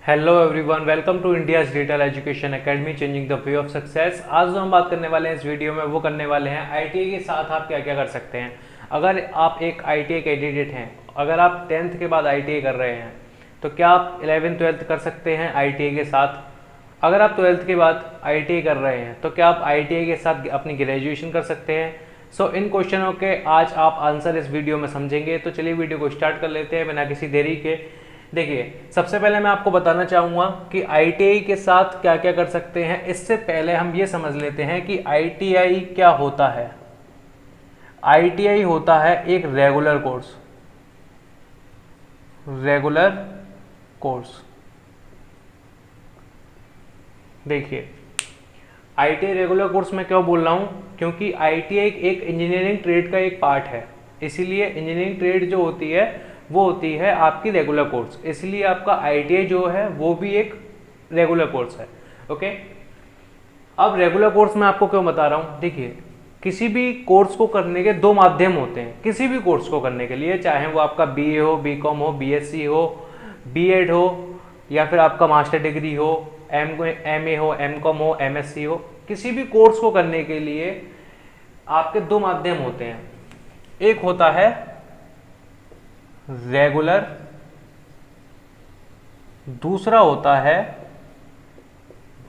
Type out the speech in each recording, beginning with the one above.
Hello everyone, welcome to India's digital education academy, changing the way of success. आज जो हम बात करने वाले हैं इस वीडियो में वो करने वाले हैं आईटीआई के साथ आप क्या क्या कर सकते हैं। अगर आप एक आईटीआई कैंडिडेट हैं, अगर आप 10th के बाद आईटीआई कर रहे हैं तो क्या आप 11th 12th कर सकते हैं आईटीआई के साथ। अगर आप 12th के बाद आईटीआई कर रहे हैं तो क्या आप आईटीआई के साथ अपनी ग्रेजुएशन कर सकते हैं। सो इन क्वेश्चनों के आज आप आंसर इस वीडियो में समझेंगे। तो चलिए वीडियो को स्टार्ट कर लेते हैं बिना किसी देरी के। देखिए, सबसे पहले मैं आपको बताना चाहूँगा कि आईटीआई के साथ क्या क्या कर सकते हैं। इससे पहले हम ये समझ लेते हैं कि आईटीआई क्या होता है। आईटीआई होता है एक रेगुलर कोर्स। रेगुलर कोर्स, देखिए आईटीआई रेगुलर कोर्स में क्यों बोल रहा हूँ, क्योंकि आईटीआई एक इंजीनियरिंग ट्रेड का एक पार्ट है। इसीलिए इंजीनियरिंग ट्रेड जो होती है वो होती है आपकी रेगुलर कोर्स, इसलिए आपका आईटीआई जो है वो भी एक रेगुलर कोर्स है। ओके, अब रेगुलर कोर्स में आपको क्यों बता रहा हूँ। देखिए, किसी भी कोर्स को करने के दो माध्यम होते हैं। किसी भी कोर्स को करने के लिए, चाहे वो आपका बीए हो, बीकॉम हो, बीएससी हो, बीएड हो, या फिर आपका मास्टर डिग्री हो, एमए हो, एमकॉम हो, एमएससी हो, किसी भी कोर्स को करने के लिए आपके दो माध्यम होते हैं। एक होता है रेगुलर, दूसरा होता है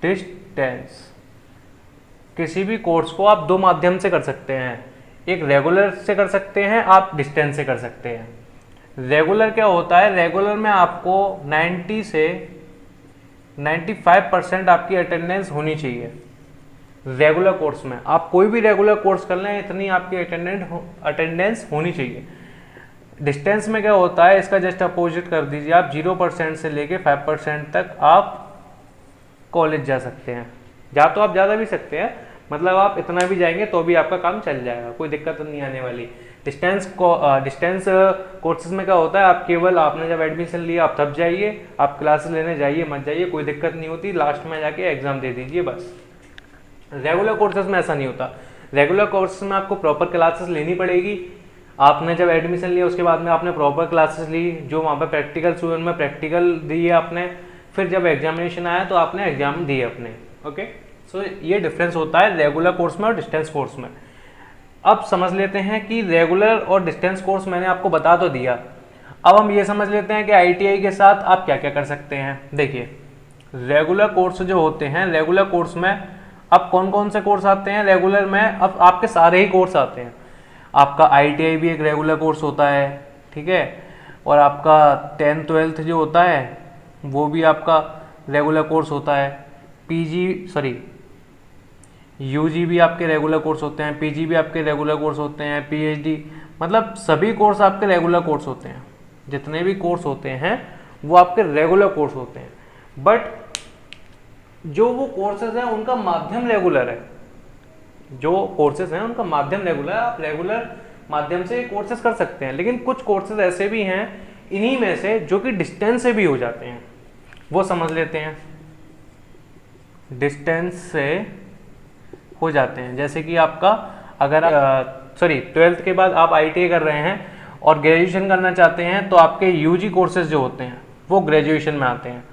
डिस्टेंस। किसी भी कोर्स को आप दो माध्यम से कर सकते हैं, एक रेगुलर से कर सकते हैं, आप डिस्टेंस से कर सकते हैं। रेगुलर क्या होता है, रेगुलर में आपको 90 से 95% आपकी अटेंडेंस होनी चाहिए। रेगुलर कोर्स में आप कोई भी रेगुलर कोर्स कर लें, इतनी आपकी अटेंडेंस होनी चाहिए। डिस्टेंस में क्या होता है, इसका जस्ट अपोजिट कर दीजिए, आप 0% से लेके 5% तक आप कॉलेज जा सकते हैं। जा तो आप ज़्यादा भी सकते हैं, मतलब आप इतना भी जाएंगे तो भी आपका काम चल जाएगा, कोई दिक्कत नहीं आने वाली। डिस्टेंस कोर्सेज में क्या होता है, आप केवल आपने जब एडमिशन लिया आप तब जाइए, आप क्लासेस लेने जाइए मत जाइए, कोई दिक्कत नहीं होती, लास्ट में जाके एग्जाम दे दीजिए बस। रेगुलर कोर्सेज में ऐसा नहीं होता। रेगुलर कोर्सेज में आपको प्रॉपर क्लासेस लेनी पड़ेगी। आपने जब एडमिशन लिया उसके बाद में आपने प्रॉपर क्लासेस ली, जो वहाँ पर प्रैक्टिकल स्टूडेंट में प्रैक्टिकल दिए आपने, फिर जब एग्जामिनेशन आया तो आपने एग्जाम दिए अपने। ओके, सो ये डिफरेंस होता है रेगुलर कोर्स में और डिस्टेंस कोर्स में। अब समझ लेते हैं कि रेगुलर और डिस्टेंस कोर्स मैंने आपको बता तो दिया, अब हम ये समझ लेते हैं कि आईटीआई के साथ आप क्या क्या कर सकते हैं। देखिए, रेगुलर कोर्स जो होते हैं, रेगुलर कोर्स में अब कौन कौन से कोर्स आते हैं रेगुलर में, अब आपके सारे ही कोर्स आते हैं। आपका आईटीआई भी एक रेगुलर कोर्स होता है, ठीक है, और आपका 10th 12th जो होता है वो भी आपका रेगुलर कोर्स होता है। यूजी भी आपके रेगुलर कोर्स होते हैं, पीजी भी आपके रेगुलर कोर्स होते हैं, पीएचडी, मतलब सभी कोर्स आपके रेगुलर कोर्स होते हैं। जितने भी कोर्स होते हैं वो आपके रेगुलर कोर्स होते हैं। बट जो वो कोर्सेज हैं उनका माध्यम रेगुलर है, जो कोर्सेज हैं उनका माध्यम रेगुलर है, आप रेगुलर माध्यम से कोर्सेज कर सकते हैं। लेकिन कुछ कोर्सेज ऐसे भी हैं इन्हीं में से जो कि डिस्टेंस से भी हो जाते हैं, वो समझ लेते हैं। डिस्टेंस से हो जाते हैं, जैसे कि आपका अगर 12th के बाद आप आईटीआई कर रहे हैं और ग्रेजुएशन करना चाहते हैं तो आपके यूजी कोर्सेज जो होते हैं वो ग्रेजुएशन में आते हैं।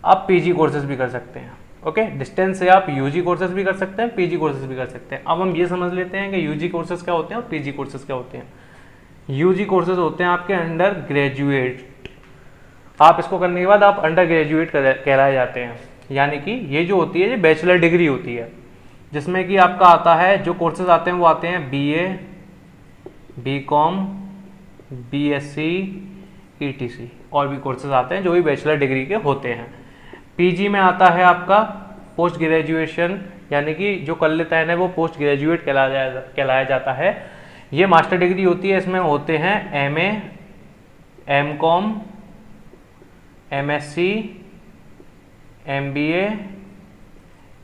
आप पीजी कोर्सेज भी कर सकते हैं। ओके, डिस्टेंस से आप यूजी कोर्सेज भी कर सकते हैं, पीजी कोर्सेज भी कर सकते हैं। अब हम ये समझ लेते हैं कि यूजी कोर्सेज क्या होते हैं और पीजी कोर्सेज क्या होते हैं। यूजी कोर्सेज होते हैं आपके अंडर ग्रेजुएट, आप इसको करने के बाद आप अंडर ग्रेजुएट कहलाए जाते हैं। यानी कि ये जो होती है ये बैचलर डिग्री होती है, जिसमें कि आपका आता है, जो कोर्सेज आते हैं वो आते हैं बीए, बीकॉम, बीएससी, ईटीसी, और भी कोर्सेज आते हैं जो भी बैचलर डिग्री के होते हैं। पीजी में आता है आपका पोस्ट ग्रेजुएशन, यानी कि जो कर लेता है ना वो पोस्ट ग्रेजुएट कहलाया जाता है। ये मास्टर डिग्री होती है, इसमें होते हैं MA, MCom, MSc, MBA,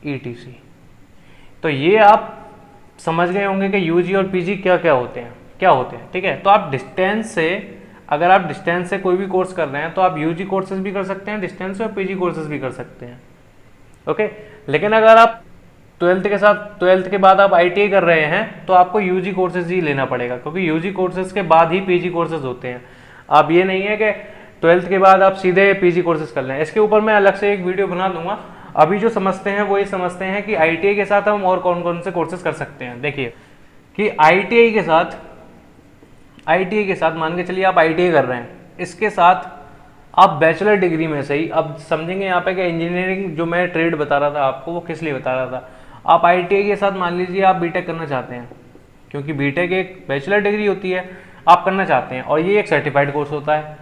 etc. तो ये आप समझ गए होंगे कि यूजी और पीजी क्या क्या होते हैं, ठीक है। तो आप डिस्टेंस से, अगर आप डिस्टेंस से कोई भी कोर्स कर रहे हैं तो आप यूजी कोर्सेज भी कर सकते हैं डिस्टेंस से, और पीजी कोर्सेज भी कर सकते हैं। ओके, लेकिन अगर आप 12th के बाद आप आईटीआई कर रहे हैं तो आपको यूजी कोर्सेज ही लेना पड़ेगा, क्योंकि यूजी कोर्सेज के बाद ही पीजी कोर्सेज होते हैं। आप ये नहीं है कि 12th के बाद आप सीधे पीजी कोर्सेज कर लें। इसके ऊपर मैं अलग से एक वीडियो बना दूंगा। अभी जो समझते हैं वो ये समझते हैं कि ITI के साथ हम और कौन कौन से कोर्सेज कर सकते हैं। देखिए कि ITI के साथ मान के चलिए आप ITI कर रहे हैं, इसके साथ आप बैचलर डिग्री में से ही, अब समझेंगे यहाँ पे कि इंजीनियरिंग जो मैं ट्रेड बता रहा था आपको वो किस लिए बता रहा था। आप ITI के साथ मान लीजिए आप बीटेक करना चाहते हैं, क्योंकि बीटेक एक बैचलर डिग्री होती है, आप करना चाहते हैं और ये एक सर्टिफाइड कोर्स होता है,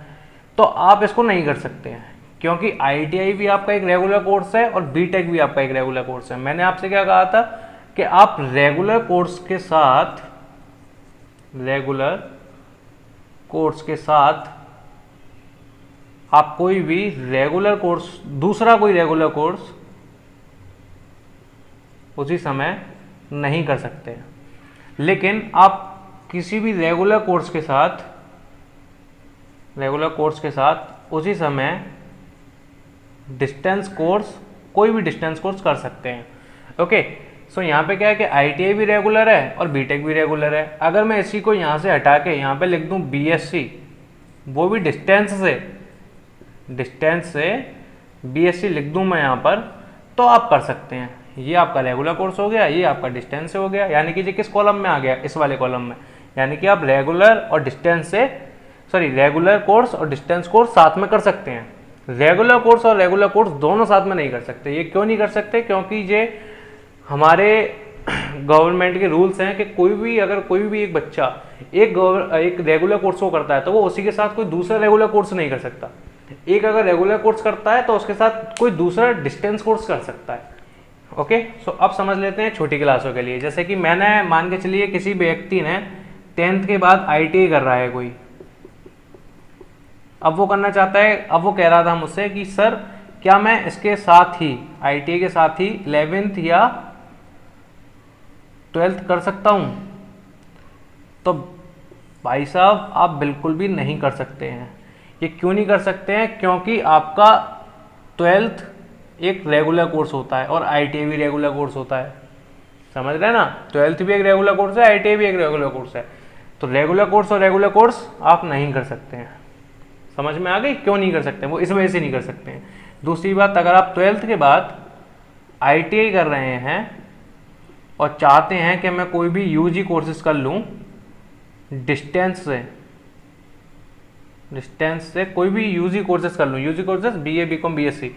तो आप इसको नहीं कर सकते हैं, क्योंकि ITI भी आपका एक रेगुलर कोर्स है और बीटेक भी आपका एक रेगुलर कोर्स है। मैंने आपसे क्या कहा था कि आप रेगुलर कोर्स के साथ आप कोई भी रेगुलर कोर्स, दूसरा कोई रेगुलर कोर्स उसी समय नहीं कर सकते। लेकिन आप किसी भी रेगुलर कोर्स के साथ उसी समय डिस्टेंस कोर्स, कोई भी डिस्टेंस कोर्स कर सकते हैं। ओके, सो यहाँ पे क्या है कि ITI भी रेगुलर है और बीटेक भी रेगुलर है। अगर मैं इसी को यहाँ से हटा के यहाँ पे लिख दूँ BSc, वो भी डिस्टेंस से BSc लिख दूँ मैं यहाँ पर, तो आप कर सकते हैं। ये आपका रेगुलर कोर्स हो गया, ये आपका डिस्टेंस से हो गया, यानी कि ये किस कॉलम में आ गया, इस वाले कॉलम में। यानी कि आप रेगुलर कोर्स और डिस्टेंस कोर्स साथ में कर सकते हैं। रेगुलर कोर्स और रेगुलर कोर्स दोनों साथ में नहीं कर सकते। ये क्यों नहीं कर सकते? क्योंकि ये हमारे गवर्नमेंट के रूल्स हैं कि अगर कोई भी एक बच्चा एक रेगुलर कोर्स को करता है तो वो उसी के साथ कोई दूसरा रेगुलर कोर्स नहीं कर सकता। एक अगर रेगुलर कोर्स करता है तो उसके साथ कोई दूसरा डिस्टेंस कोर्स कर सकता है। ओके, सो अब समझ लेते हैं छोटी क्लासों के लिए। जैसे कि मैंने मान के चलिए किसी व्यक्ति ने 10th के बाद ITI कर रहा है कोई, अब वो करना चाहता है, अब वो कह रहा था मुझसे कि सर क्या मैं इसके साथ ही ITI के साथ ही 11th या 12th कर सकता हूँ? तो भाई साहब आप बिल्कुल भी नहीं कर सकते हैं। ये क्यों नहीं कर सकते हैं? क्योंकि आपका 12th एक रेगुलर कोर्स होता है और ITI भी रेगुलर कोर्स होता है। समझ रहे हैं ना? 12th भी एक रेगुलर कोर्स है, ITI भी एक रेगुलर कोर्स है। तो रेगुलर कोर्स और रेगुलर कोर्स आप नहीं कर सकते हैं। समझ में आ गई क्यों नहीं कर सकते? वो इस वजह से नहीं कर सकते हैं। दूसरी बात, अगर आप 12th के बाद ITI कर रहे हैं और चाहते हैं कि मैं कोई भी UG कोर्सेज कर लूँ डिस्टेंस से कोई भी UG कोर्सेज कर लूँ, UG courses BA BCom BSc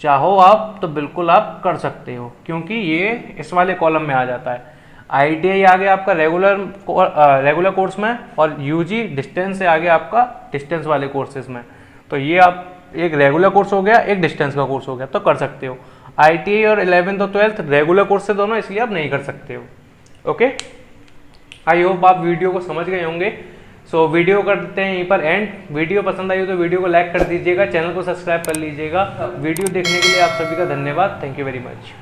चाहो आप तो बिल्कुल आप कर सकते हो, क्योंकि ये इस वाले कॉलम में आ जाता है। ITI आ गया आपका रेगुलर कोर्स में और UG डिस्टेंस से आ गया आपका डिस्टेंस वाले कोर्सेज में। तो ये आप एक रेगुलर कोर्स हो गया, एक डिस्टेंस का कोर्स हो गया, तो कर सकते हो। ITI और 11th और 12th रेगुलर कोर्स से दोनों, इसलिए आप नहीं कर सकते हो। ओके, आई होप आप वीडियो को समझ गए होंगे। सो वीडियो करते हैं यहीं पर एंड। वीडियो पसंद आई हो तो वीडियो को लाइक कर दीजिएगा, चैनल को सब्सक्राइब कर लीजिएगा। वीडियो देखने के लिए आप सभी का धन्यवाद। Thank you very much.